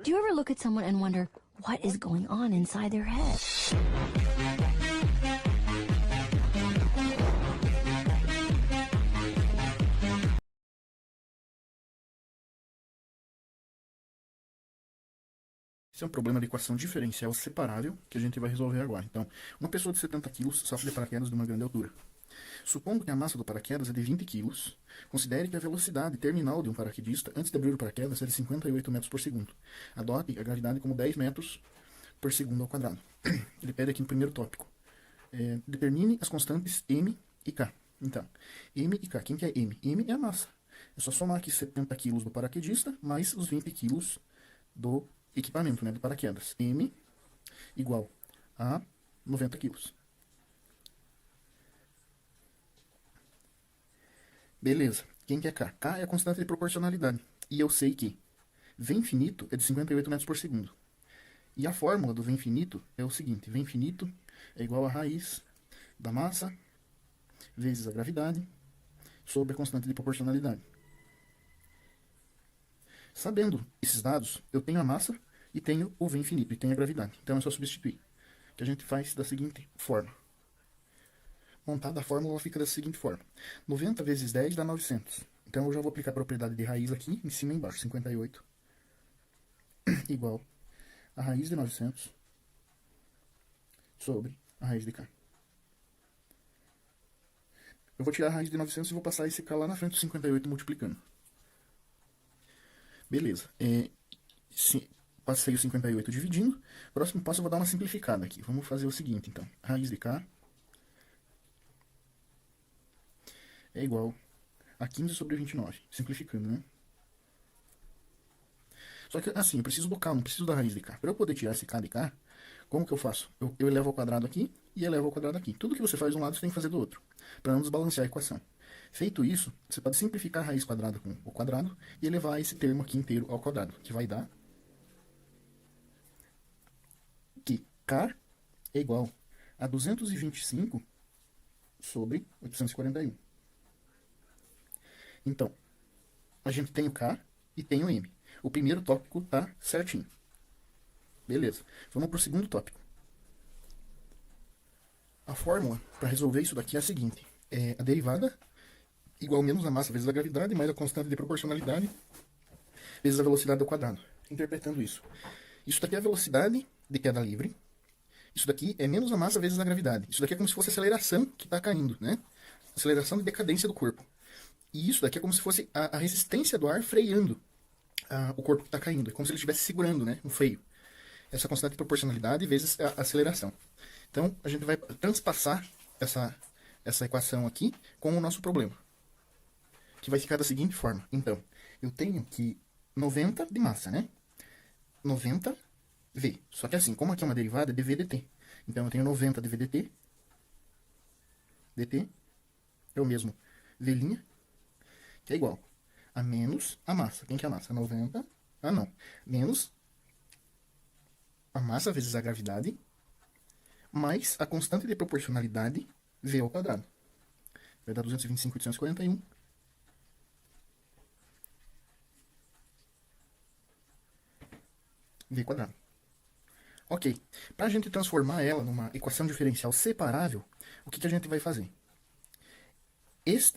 Do you ever look at someone and wonder what is going on inside their head? Esse é um problema de equação diferencial separável que a gente vai resolver agora. Então, uma pessoa de 70 kg sofre de paraquedas de uma grande altura. Supondo que a massa do paraquedas é de 20 kg, considere que a velocidade terminal de um paraquedista antes de abrir o paraquedas é de 58 metros por segundo. Adote a gravidade como 10 metros por segundo ao quadrado. Ele pede aqui no primeiro tópico. Determine as constantes m e k. Então, m e k. Quem que é m? M é a massa. É só somar aqui 70 kg do paraquedista mais os 20 kg do equipamento, né, do paraquedas. M igual a 90 kg. Beleza. Quem que é K? K é a constante de proporcionalidade. E eu sei que V infinito é de 58 metros por segundo. E a fórmula do V infinito é o seguinte. V infinito é igual a raiz da massa vezes a gravidade sobre a constante de proporcionalidade. Sabendo esses dados, eu tenho a massa e tenho o V infinito, e tenho a gravidade. Então é só substituir. Que a gente faz da seguinte forma. Montada a fórmula, ela fica da seguinte forma. 90 vezes 10 dá 900. Então eu já vou aplicar a propriedade de raiz aqui, em cima e embaixo. 58 igual a raiz de 900 sobre a raiz de K. Eu vou tirar a raiz de 900 e vou passar esse K lá na frente do 58 multiplicando. Beleza. Passei o 58 dividindo. Próximo passo eu vou dar uma simplificada aqui. Vamos fazer o seguinte, então. Raiz de K é igual a 15 sobre 29. Simplificando, né? Só que, assim, eu preciso do K, não preciso da raiz de K. Para eu poder tirar esse K de K, como que eu faço? Eu elevo ao quadrado aqui e elevo ao quadrado aqui. Tudo que você faz de um lado, você tem que fazer do outro. Para não desbalancear a equação. Feito isso, você pode simplificar a raiz quadrada com o quadrado e elevar esse termo aqui inteiro ao quadrado. Que vai dar que K é igual a 225 sobre 841. Então, a gente tem o K e tem o M. O primeiro tópico tá certinho. Beleza. Vamos para o segundo tópico. A fórmula para resolver isso daqui é a seguinte. A derivada igual menos a massa vezes a gravidade mais a constante de proporcionalidade vezes a velocidade ao quadrado. Interpretando isso. Isso daqui é a velocidade de queda livre. Isso daqui é menos a massa vezes a gravidade. Isso daqui é como se fosse a aceleração que está caindo, né? Aceleração de decadência do corpo. E isso daqui é como se fosse a resistência do ar freando o corpo que está caindo. É como se ele estivesse segurando, né, um freio. Essa constante de proporcionalidade vezes a aceleração. Então, a gente vai transpassar essa equação aqui com o nosso problema. Que vai ficar da seguinte forma. Então, eu tenho que 90 de massa, né? 90 V. Só que assim, como aqui é uma derivada, é dv dt. Então, eu tenho 90 dv dt. dt é o mesmo V', que é igual a menos a massa. Quem que é a massa? 90. Ah, não. Menos a massa vezes a gravidade mais a constante de proporcionalidade V ao quadrado. Vai dar 225/841. V quadrado. Ok. Para a gente transformar ela numa equação diferencial separável, o que a gente vai fazer?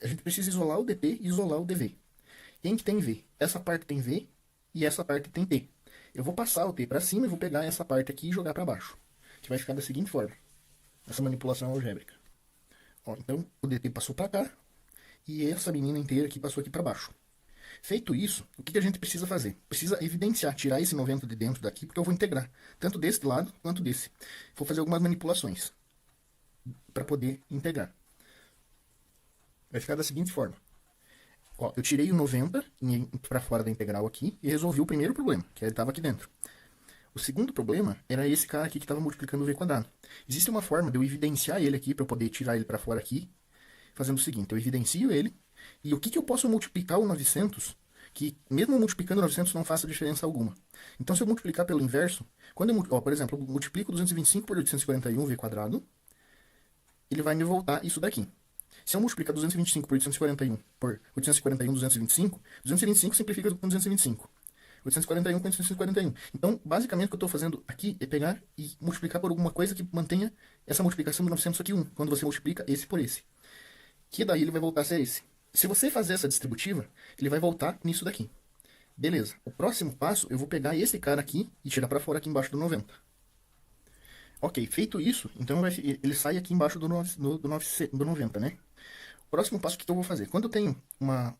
A gente precisa isolar o dt e isolar o dv. Quem que tem v? Essa parte tem v e essa parte tem t. Eu vou passar o t para cima e vou pegar essa parte aqui e jogar para baixo. Que vai ficar da seguinte forma. Essa manipulação algébrica. Ó, então, o dt passou para cá e essa menina inteira aqui passou aqui para baixo. Feito isso, o que a gente precisa fazer? Precisa evidenciar, tirar esse 90 de dentro daqui, porque eu vou integrar, tanto desse lado quanto desse. Vou fazer algumas manipulações para poder integrar. Vai ficar da seguinte forma. Ó, eu tirei o 90 para fora da integral aqui e resolvi o primeiro problema, que ele estava aqui dentro. O segundo problema era esse cara aqui que estava multiplicando o v quadrado. Existe uma forma de eu evidenciar ele aqui, para eu poder tirar ele para fora aqui, fazendo o seguinte, eu evidencio ele, e o que eu posso multiplicar o 900, que mesmo multiplicando o 900 não faça diferença alguma. Então, se eu multiplicar pelo inverso, quando eu, por exemplo, eu multiplico 225 por 841 v quadrado, ele vai me voltar isso daqui. Se eu multiplicar 225 por 841 por 841, 225, 225 simplifica com 225. 841 com 841. Então, basicamente, o que eu estou fazendo aqui é pegar e multiplicar por alguma coisa que mantenha essa multiplicação do 900 aqui 1, quando você multiplica esse por esse. Que daí ele vai voltar a ser esse. Se você fazer essa distributiva, ele vai voltar nisso daqui. Beleza. O próximo passo, eu vou pegar esse cara aqui e tirar para fora aqui embaixo do 90. Ok, feito isso, então ele sai aqui embaixo do 90, né? O próximo passo que eu vou fazer, quando eu tenho uma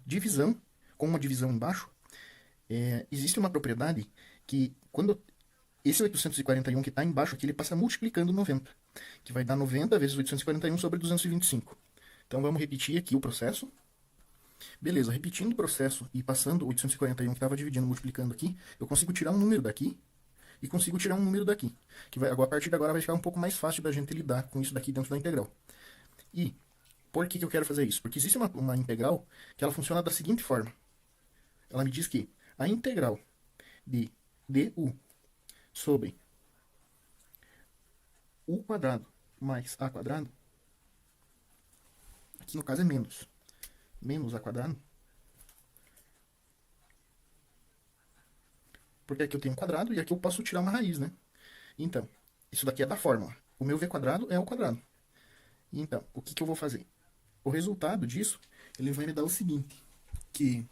divisão com uma divisão embaixo, existe uma propriedade que quando esse 841 que está embaixo aqui, ele passa multiplicando 90, que vai dar 90 vezes 841 sobre 225. Então vamos repetir aqui o processo. Beleza, repetindo o processo e passando o 841 que estava dividindo, multiplicando aqui, eu consigo tirar um número daqui e consigo tirar um número daqui. Que vai, a partir de agora vai ficar um pouco mais fácil da gente lidar com isso daqui dentro da integral. E por que eu quero fazer isso? Porque existe uma integral que ela funciona da seguinte forma. Ela me diz que a integral de du sobre u quadrado mais a quadrado, aqui no caso é menos a quadrado, porque aqui eu tenho um quadrado e aqui eu posso tirar uma raiz, né? Então, isso daqui é da fórmula. O meu v quadrado é o quadrado. Então, o que eu vou fazer? O resultado disso, ele vai me dar o seguinte, que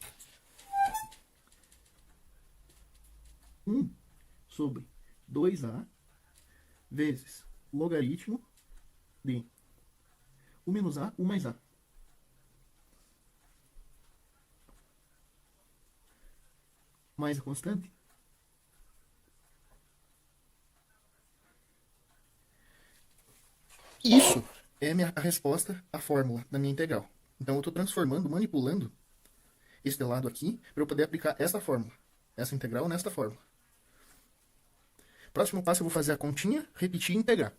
1 sobre 2a vezes logaritmo de u menos a, u mais a. Mais a constante. Isso é a resposta à fórmula da minha integral. Então eu estou transformando, manipulando este lado aqui para eu poder aplicar essa fórmula, essa integral nesta fórmula. Próximo passo eu vou fazer a continha, repetir e integrar.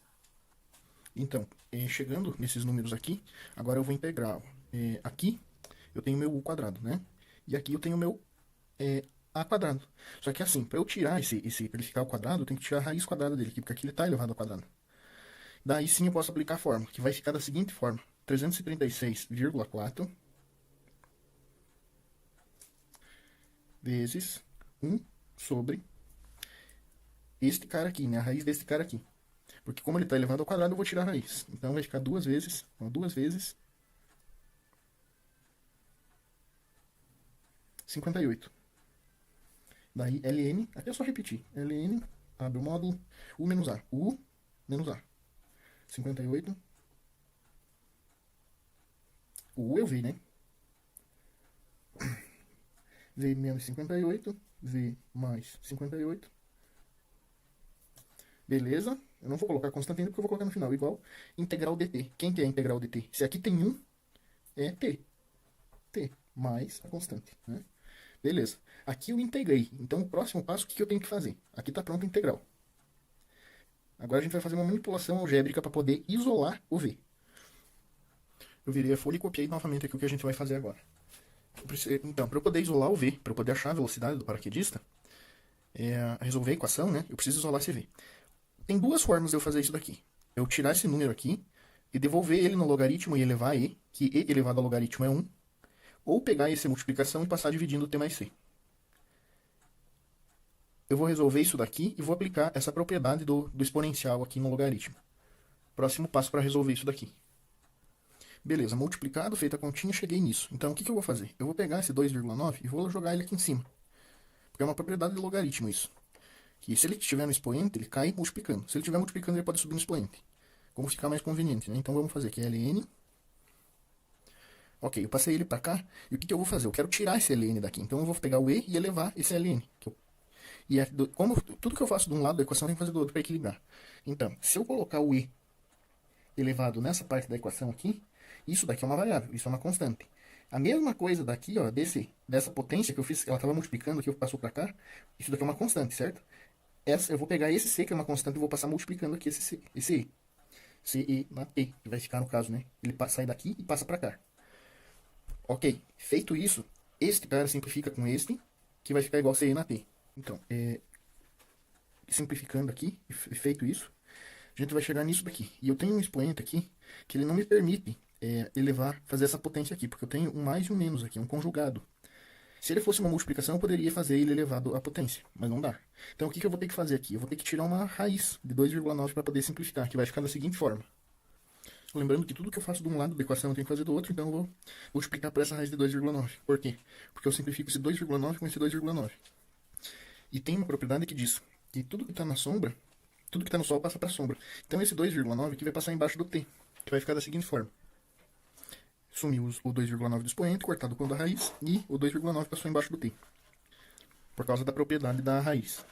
Então, chegando nesses números aqui, agora eu vou integrar. Aqui eu tenho meu u quadrado, né? E aqui eu tenho meu a quadrado. Só que assim, para eu tirar para ele ficar ao quadrado, eu tenho que tirar a raiz quadrada dele aqui, porque aqui ele está elevado ao quadrado. Daí sim eu posso aplicar a fórmula, que vai ficar da seguinte forma. 336,4 vezes 1 sobre este cara aqui, né? A raiz desse cara aqui. Porque como ele está elevado ao quadrado, eu vou tirar a raiz. Então vai ficar duas vezes 58. Daí ln, aqui é só repetir. ln, abre o módulo, u menos a. U menos a. 58. O U eu vi, né? V menos 58. V mais 58. Beleza? Eu não vou colocar constante ainda porque eu vou colocar no final. Igual integral dt. Quem que é a integral dt? Se aqui tem 1, é t. T mais a constante, né? Beleza. Aqui eu integrei. Então o próximo passo, o que eu tenho que fazer? Aqui está pronto a integral. Agora a gente vai fazer uma manipulação algébrica para poder isolar o v. Eu virei a folha e copiei novamente aqui o que a gente vai fazer agora. Então, para eu poder isolar o v, para eu poder achar a velocidade do paraquedista, resolver a equação, né? Eu preciso isolar esse v. Tem duas formas de eu fazer isso daqui. Eu tirar esse número aqui e devolver ele no logaritmo e elevar e, que e elevado ao logaritmo é 1, ou pegar essa multiplicação e passar dividindo t mais c. Eu vou resolver isso daqui e vou aplicar essa propriedade do exponencial aqui no logaritmo. Próximo passo para resolver isso daqui. Beleza, multiplicado, feita a continha, cheguei nisso. Então, o que eu vou fazer? Eu vou pegar esse 2,9 e vou jogar ele aqui em cima. Porque é uma propriedade de logaritmo isso. Que se ele estiver no expoente, ele cai multiplicando. Se ele estiver multiplicando, ele pode subir no expoente. Como ficar mais conveniente, né? Então, vamos fazer aqui ln. Ok, eu passei ele para cá. E o que eu vou fazer? Eu quero tirar esse ln daqui. Então, eu vou pegar o e e elevar esse ln. Como tudo que eu faço de um lado da equação, eu tenho que fazer do outro para equilibrar. Então, se eu colocar o e elevado nessa parte da equação aqui, isso daqui é uma variável, isso é uma constante. A mesma coisa daqui, ó, dessa potência que eu fiz, ela estava multiplicando aqui, passou para cá, isso daqui é uma constante, certo? Eu vou pegar esse c, que é uma constante, e vou passar multiplicando aqui esse e. Ce na t, que vai ficar no caso, né? Ele sai daqui e passa para cá. Ok, feito isso, este cara simplifica com este, que vai ficar igual ce na t. Então, simplificando aqui, feito isso, a gente vai chegar nisso daqui. E eu tenho um expoente aqui que ele não me permite fazer essa potência aqui, porque eu tenho um mais e um menos aqui, um conjugado. Se ele fosse uma multiplicação, eu poderia fazer ele elevado à potência, mas não dá. Então o que eu vou ter que fazer aqui? Eu vou ter que tirar uma raiz de 2,9 para poder simplificar, que vai ficar da seguinte forma. Lembrando que tudo que eu faço de um lado da equação eu tenho que fazer do outro, então eu vou multiplicar por essa raiz de 2,9. Por quê? Porque eu simplifico esse 2,9 com esse 2,9. E tem uma propriedade que diz que tudo que está na sombra, tudo que está no sol passa para a sombra. Então esse 2,9 aqui vai passar embaixo do t, que vai ficar da seguinte forma. Sumiu o 2,9 do expoente, cortado com o da raiz, e o 2,9 passou embaixo do t, por causa da propriedade da raiz.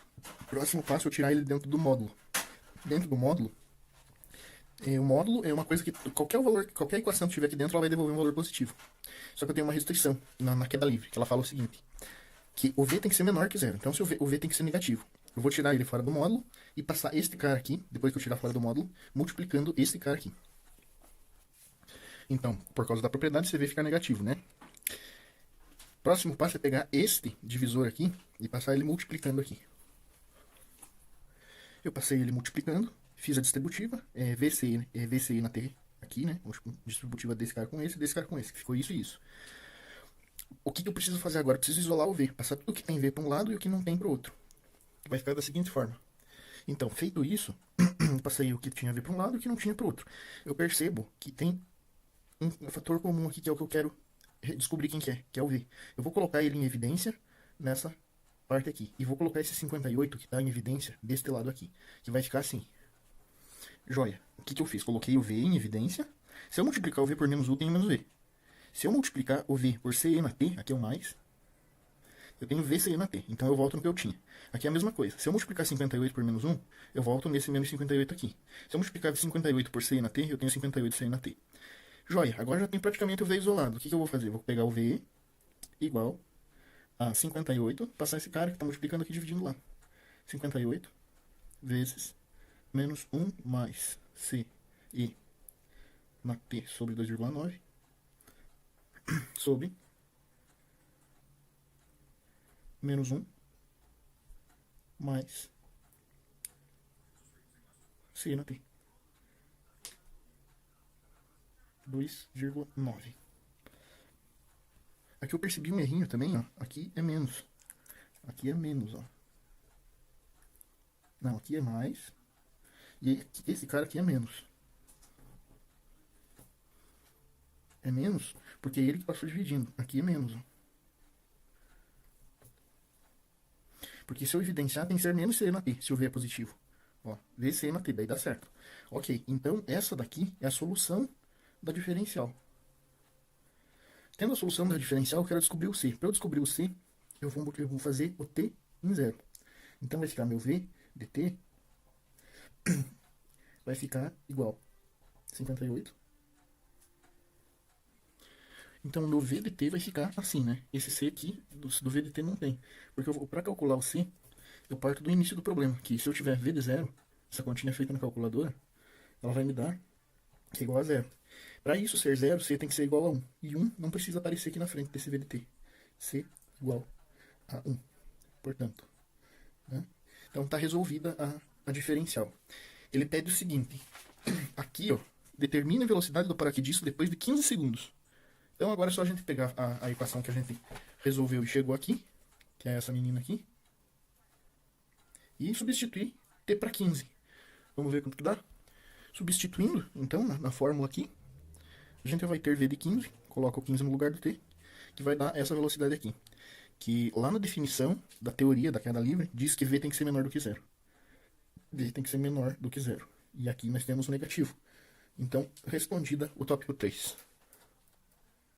Próximo passo é eu tirar ele dentro do módulo. Dentro do módulo, o módulo é uma coisa que qualquer equação que tiver aqui dentro, ela vai devolver um valor positivo. Só que eu tenho uma restrição na queda livre, que ela fala o seguinte, que o v tem que ser menor que zero. Então se o v tem que ser negativo. Eu vou tirar ele fora do módulo e passar este cara aqui, depois que eu tirar fora do módulo, multiplicando este cara aqui. Então, por causa da propriedade, esse v fica negativo, né? Próximo passo é pegar este divisor aqui e passar ele multiplicando aqui. Eu passei ele multiplicando, fiz a distributiva, VCI na T aqui, né? Distributiva desse cara com esse, desse cara com esse, que ficou isso e isso. O que eu preciso fazer agora? Eu preciso isolar o V, passar tudo que tem V para um lado e o que não tem para o outro. Vai ficar da seguinte forma. Então, feito isso, passei o que tinha V para um lado e o que não tinha para o outro. Eu percebo que tem um fator comum aqui, que é o que eu quero descobrir quem que é o V. Eu vou colocar ele em evidência nessa parte aqui. E vou colocar esse 58 que está em evidência deste lado aqui, que vai ficar assim. Joia. O que eu fiz? Coloquei o V em evidência. Se eu multiplicar o V por menos U, eu tenho menos V. Se eu multiplicar o V por CE na T, aqui é o mais, eu tenho VCE na T. Então eu volto no que eu tinha. Aqui é a mesma coisa. Se eu multiplicar 58 por menos 1, eu volto nesse menos 58 aqui. Se eu multiplicar 58 por CE na T, eu tenho 58 CE na T. Joia. Agora já tem praticamente o V isolado. O que eu vou fazer? Eu vou pegar o V igual a 58, passar esse cara que está multiplicando aqui dividindo lá. 58 vezes menos 1 mais CE na T sobre 2,9 sobre menos 1 mais C na T. 2,9. Aqui eu percebi um errinho também, ó. Aqui é menos. Aqui é menos, ó. Não, aqui é mais. E esse cara aqui é menos. É menos porque é ele que passou dividindo. Aqui é menos, ó. Porque se eu evidenciar, tem que ser menos C na T, se o V é positivo. Ó, VC na T, daí dá certo. Ok, então essa daqui é a solução da diferencial. Tendo a solução da diferencial, eu quero descobrir o C. Para eu descobrir o C, eu vou fazer o T em zero. Então vai ficar meu V de T vai ficar igual a 58. Então, meu V de T vai ficar assim, né? Esse C aqui, do V de T não tem. Porque para calcular o C, eu parto do início do problema. Que se eu tiver V de zero, essa continha feita na calculadora, ela vai me dar que é igual a zero. Para isso ser zero, C tem que ser igual a 1. E 1 não precisa aparecer aqui na frente desse V de T. C igual a 1. Portanto, né? Então, está resolvida a diferencial. Ele pede o seguinte. Aqui, ó, determina a velocidade do paraquedista depois de 15 segundos. Então agora é só a gente pegar a equação que a gente resolveu e chegou aqui, que é essa menina aqui, e substituir t para 15. Vamos ver quanto que dá? Substituindo, então, na fórmula aqui, a gente vai ter v de 15, coloca o 15 no lugar do t, que vai dar essa velocidade aqui. Que lá na definição da teoria da queda livre, diz que v tem que ser menor do que zero. V tem que ser menor do que zero. E aqui nós temos o negativo. Então, respondida o tópico 3.